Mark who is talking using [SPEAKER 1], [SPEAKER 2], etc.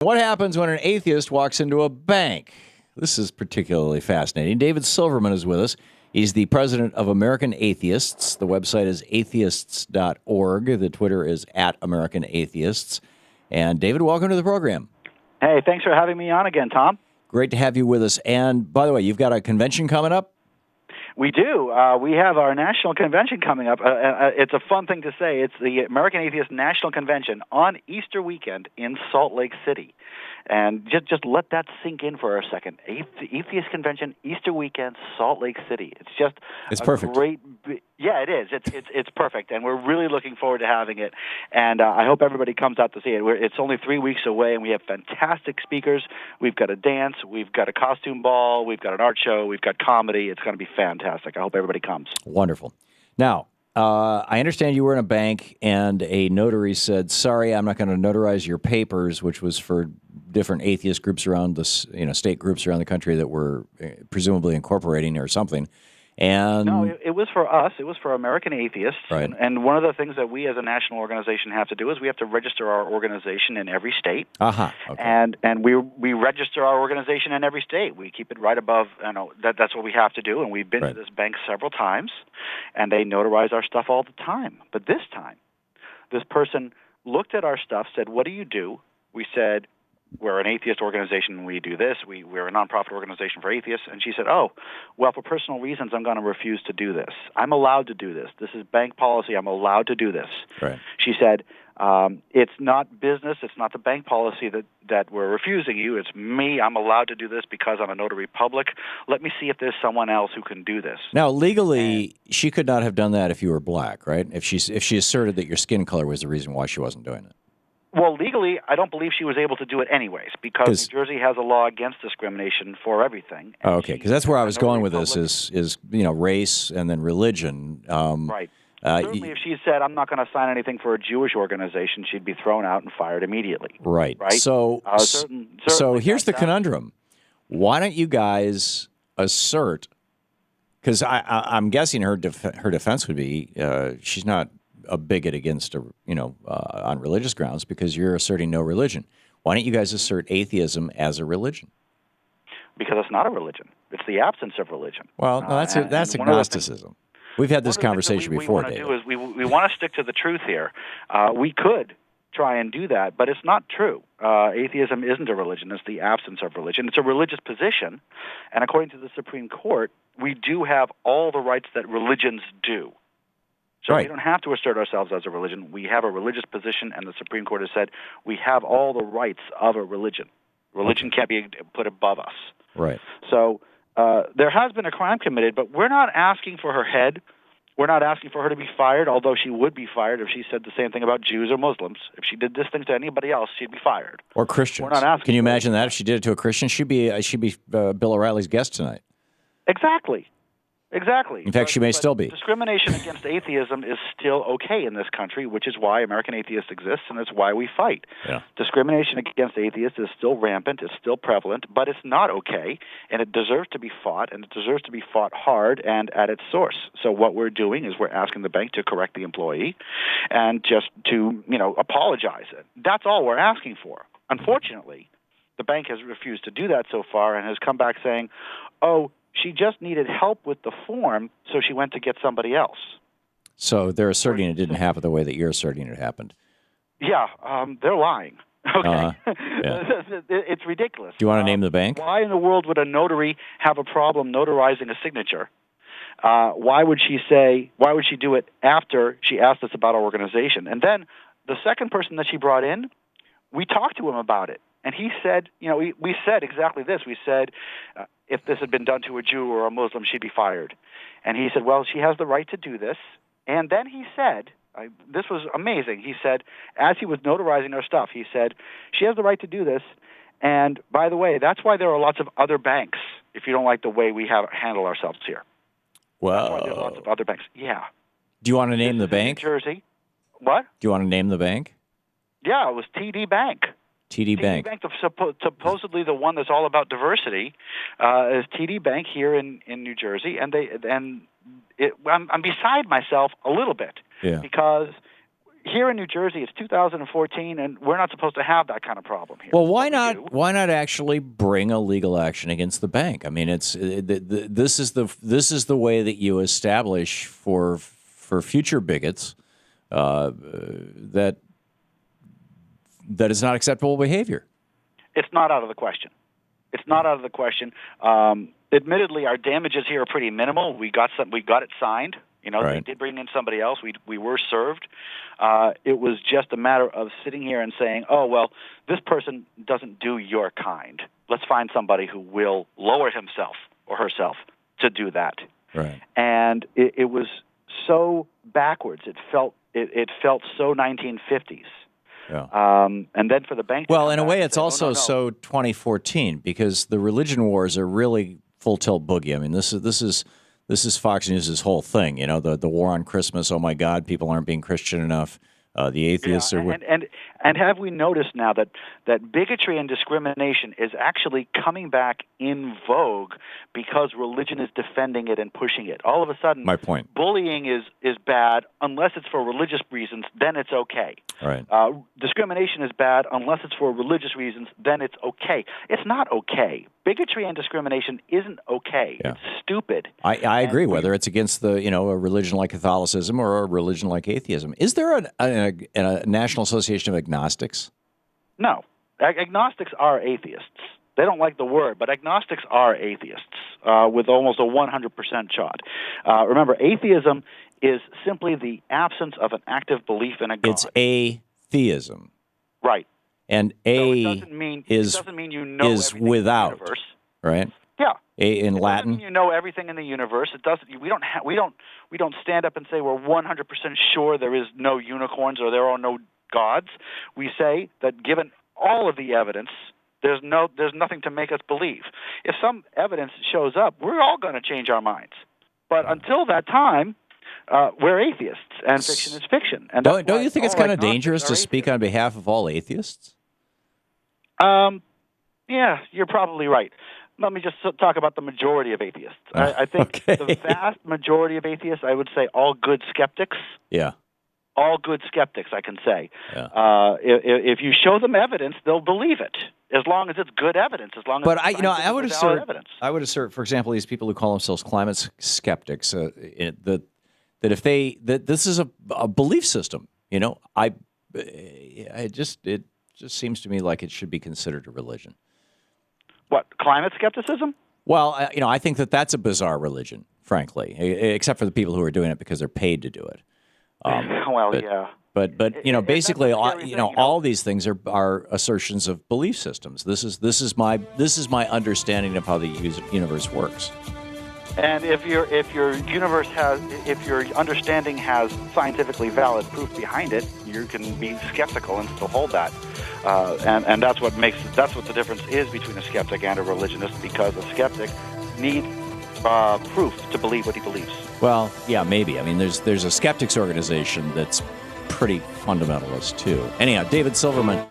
[SPEAKER 1] What happens when an atheist walks into a bank? This is particularly fascinating. David Silverman is with us. He's the president of American Atheists. The website is atheists.org. The Twitter is @AmericanAtheists. And David, welcome to the program.
[SPEAKER 2] Hey, thanks for having me on again, Tom.
[SPEAKER 1] Great to have you with us. And by the way, you've got a convention coming up?
[SPEAKER 2] We do. We have our national convention coming up. It's a fun thing to say. It's the American Atheist National Convention on Easter weekend in Salt Lake City. And just let that sink in for a second. Atheist Convention, Easter weekend, Salt Lake City. It's
[SPEAKER 1] perfect.
[SPEAKER 2] Yeah, it is. It's perfect, and we're really looking forward to having it. And I hope everybody comes out to see it. It's only 3 weeks away, and we have fantastic speakers. We've got a dance, we've got a costume ball, we've got an art show, we've got comedy. It's going to be fantastic. I hope everybody comes.
[SPEAKER 1] Wonderful. Now, I understand you were in a bank, and a notary said, "Sorry, I'm not going to notarize your papers," which was for different atheist groups around the, state groups around the country that were presumably incorporating or something. And
[SPEAKER 2] no, it was for us. It was for American Atheists.
[SPEAKER 1] Right.
[SPEAKER 2] And one of the things that we as a national organization have to do is we have to register our organization in every state.
[SPEAKER 1] Okay.
[SPEAKER 2] And we register our organization in every state. We keep it right above, that's what we have to do. And we've been to this bank several times, and they notarize our stuff all the time. But this time, this person looked at our stuff, said, "What do you do?" We said, "We're an atheist organization, and we do this. We're a nonprofit organization for atheists." And she said, "Oh, well, for personal reasons, I'm going to refuse to do this. I'm allowed to do this. This is bank policy. I'm allowed to do this."
[SPEAKER 1] Right.
[SPEAKER 2] She said, "It's not business. It's not the bank policy that we're refusing you. It's me. I'm allowed to do this because I'm a notary public. Let me see if there's someone else who can do this."
[SPEAKER 1] Now, legally, she could not have done that if you were black, right? If she asserted that your skin color was the reason why she wasn't doing it.
[SPEAKER 2] Well, legally, I don't believe she was able to do it anyways, because New Jersey has a law against discrimination for everything.
[SPEAKER 1] Oh, okay, because that's where I was going with this is race and then religion.
[SPEAKER 2] Right. Certainly, if she said, "I'm not going to sign anything for a Jewish organization," she'd be thrown out and fired immediately.
[SPEAKER 1] Right. So here's the conundrum. Why don't you guys assert, because I'm guessing her defense would be she's not a bigot against on religious grounds because you're asserting no religion. Why don't you guys assert atheism as a religion?
[SPEAKER 2] Because it's not a religion. It's the absence of religion.
[SPEAKER 1] Well, no, that's agnosticism. We've had this conversation before, David.
[SPEAKER 2] What we want to do is we want to stick to the truth here. We could try and do that, but it's not true. Atheism isn't a religion. It's the absence of religion. It's a religious position, and according to the Supreme Court, we do have all the rights that religions do. So we don't have to assert ourselves as a religion. We have a religious position, and the Supreme Court has said we have all the rights of a religion. Religion can't be put above us.
[SPEAKER 1] Right.
[SPEAKER 2] So there has been a crime committed, but we're not asking for her head. We're not asking for her to be fired, although she would be fired if she said the same thing about Jews or Muslims. If she did this thing to anybody else, she'd be fired.
[SPEAKER 1] Or Christians.
[SPEAKER 2] We're not asking.
[SPEAKER 1] Can you imagine that if she did it to a Christian? She'd be Bill O'Reilly's guest tonight.
[SPEAKER 2] Exactly.
[SPEAKER 1] In fact, she may still be.
[SPEAKER 2] Discrimination against atheism is still okay in this country, which is why American Atheists exists, and it's why we fight.
[SPEAKER 1] Yeah. Discrimination
[SPEAKER 2] against atheists is still rampant, it's still prevalent, but it's not okay, and it deserves to be fought, and it deserves to be fought hard and at its source. So what we're doing is we're asking the bank to correct the employee and just to, apologize. That's all we're asking for. Unfortunately, the bank has refused to do that so far and has come back saying, "Oh, she just needed help with the form, so she went to get somebody else."
[SPEAKER 1] So they're asserting it didn't happen the way that you're asserting it happened.
[SPEAKER 2] Yeah, they're lying. Okay,
[SPEAKER 1] Yeah.
[SPEAKER 2] It's ridiculous.
[SPEAKER 1] Do you want to name the bank?
[SPEAKER 2] Why in the world would a notary have a problem notarizing a signature? Why would she do it after she asked us about our organization? And then the second person that she brought in, we talked to him about it. And he said, we said exactly this. We said, if this had been done to a Jew or a Muslim, she'd be fired. And he said, well, she has the right to do this. And then he said, this was amazing. He said, as he was notarizing our stuff, he said, she has the right to do this. And by the way, that's why there are lots of other banks, if you don't like the way we handle ourselves here.
[SPEAKER 1] Well,
[SPEAKER 2] that's why there are lots of other banks. Yeah.
[SPEAKER 1] Do you want to name the bank?
[SPEAKER 2] New Jersey. What?
[SPEAKER 1] Do you want to name the bank?
[SPEAKER 2] Yeah, it was TD Bank.
[SPEAKER 1] TD Bank.
[SPEAKER 2] TD Bank, supposedly the one that's all about diversity, is TD Bank here in New Jersey, and I'm beside myself a little bit because here in New Jersey, it's 2014, and we're not supposed to have that kind of problem here.
[SPEAKER 1] Well, why not? Why not actually bring a legal action against the bank? I mean, this is the way that you establish for future bigots that is not acceptable behavior.
[SPEAKER 2] It's not out of the question. It's not out of the question. Admittedly, our damages here are pretty minimal. We got it signed. You know, They did bring in somebody else. We were served. It was just a matter of sitting here and saying, oh, well, this person doesn't do your kind. Let's find somebody who will lower himself or herself to do that.
[SPEAKER 1] Right.
[SPEAKER 2] And it was so backwards. It felt so 1950s.
[SPEAKER 1] Yeah.
[SPEAKER 2] And then for the bank.
[SPEAKER 1] Well, in a way, it's also so 2014 because the religion wars are really full tilt boogie. I mean, this is Fox News' whole thing. You know, the war on Christmas. Oh my God, people aren't being Christian enough. The atheists are.
[SPEAKER 2] And have we noticed now that bigotry and discrimination is actually coming back in vogue because religion is defending it and pushing it? All of a sudden,
[SPEAKER 1] my point.
[SPEAKER 2] Bullying is bad unless it's for religious reasons. Then it's okay.
[SPEAKER 1] Right.
[SPEAKER 2] Discrimination is bad unless it's for religious reasons. Then it's okay. It's not okay. Bigotry and discrimination isn't okay.
[SPEAKER 1] Yeah.
[SPEAKER 2] It's stupid.
[SPEAKER 1] I agree. Whether it's against a religion like Catholicism or a religion like atheism, is there a National Association of Agnostics?
[SPEAKER 2] No, agnostics are atheists. They don't like the word, but agnostics are atheists with almost a 100% shot. Remember, atheism is simply the absence of an active belief in a God.
[SPEAKER 1] It's atheism,
[SPEAKER 2] right?
[SPEAKER 1] And
[SPEAKER 2] so it doesn't mean you know
[SPEAKER 1] is
[SPEAKER 2] everything
[SPEAKER 1] without,
[SPEAKER 2] in the universe.
[SPEAKER 1] Right?
[SPEAKER 2] Yeah.
[SPEAKER 1] In
[SPEAKER 2] it
[SPEAKER 1] Latin,
[SPEAKER 2] doesn't mean you know everything in the universe. It doesn't. We don't stand up and say we're 100% sure there is no unicorns or there are no gods. We say that given all of the evidence, there's nothing to make us believe. If some evidence shows up, we're all going to change our minds. But until that time, we're atheists, and fiction is fiction. And
[SPEAKER 1] don't you think it's kind of dangerous to speak on behalf of all atheists?
[SPEAKER 2] Yeah, you're probably right. Let me just talk about the majority of atheists. I think the vast majority of atheists, I would say all good skeptics.
[SPEAKER 1] Yeah.
[SPEAKER 2] All good skeptics, I can say.
[SPEAKER 1] Yeah.
[SPEAKER 2] If you show them evidence, they'll believe it, as long as it's good evidence. As long as
[SPEAKER 1] I would assert
[SPEAKER 2] evidence.
[SPEAKER 1] I would assert, for example, these people who call themselves climate skeptics, that this is a belief system. You know, it just seems to me like it should be considered a religion.
[SPEAKER 2] What, climate skepticism?
[SPEAKER 1] Well, I think that's a bizarre religion, frankly, except for the people who are doing it because they're paid to do it.
[SPEAKER 2] Yeah.
[SPEAKER 1] But basically, all these things are assertions of belief systems. This is my understanding of how the universe works.
[SPEAKER 2] And if your understanding has scientifically valid proof behind it, you can be skeptical and still hold that. And that's what the difference is between a skeptic and a religionist, because a skeptic needs proof to believe what he believes.
[SPEAKER 1] Well, yeah, maybe. I mean, there's a skeptics organization that's pretty fundamentalist too. Anyhow, David Silverman.